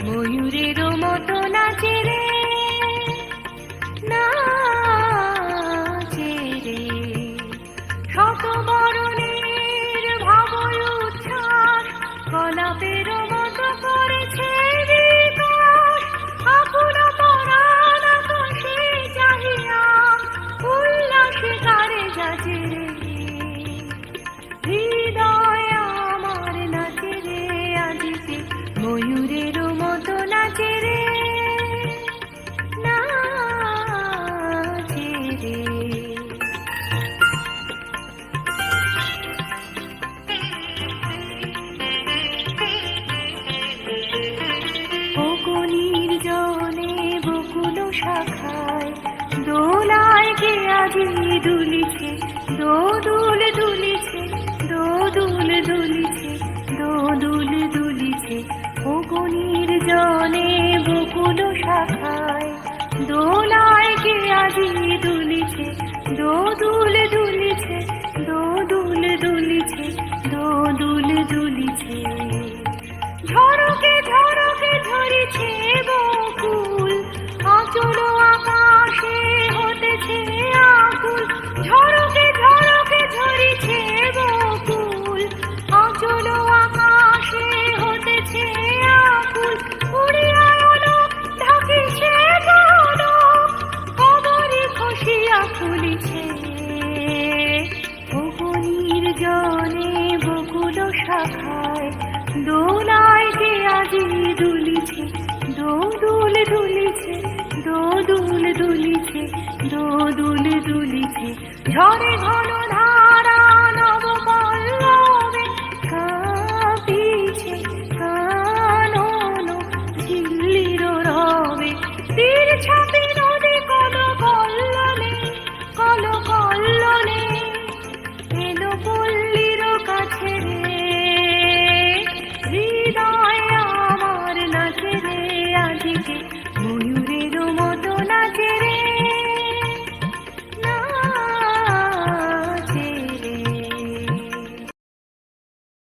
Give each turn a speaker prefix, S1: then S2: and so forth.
S1: ময়ূরেরও মতো নাচে রে, নাচে রে। শত বরণের ভাবল উচ্ছ্বাস, গোলাপেরও মতো করেছে বিকাশ। আপন পরাণ আকাশে চাহিয়া উল্লাসে গারে যাচে রে, হৃদয় আমার নাচে রে আজিতে, ময়ূরেরও মতো নাচে রে, নাচে রে। বকুনির জনে বকুল শাখায় দোলায় কে আজি দুলিছে, দোদুল দুলিছে, দোদুল দুলিছে, দোদুল দুলিছে। বকুনির জনে বকুল শাখায় দোলায় কে আজি দুলিছে, দোদুল দুলিছে, দোদুল দুলিছে, দোদুল দুলিছে। ঝড়কে ঝড়কে ধরেছে বকুল, আঁচল আকাশে হতেছে আকুল। ঝড়কে ঝড়কে ধরেছে বকুল, আঁচল আকাশে হতেছে আকুল। উড়িয়া এলো ঢাকিছে গলক, কবরে খসিয়া ফুলিছে। বকুনির জনে বকুল শাখায় দোলায় কে আজি দুলিছে, দোদুল দুলিছে, দোদুল দুলিছে, দোদুল দুলিছে। ঝড়ে ঘন ধারা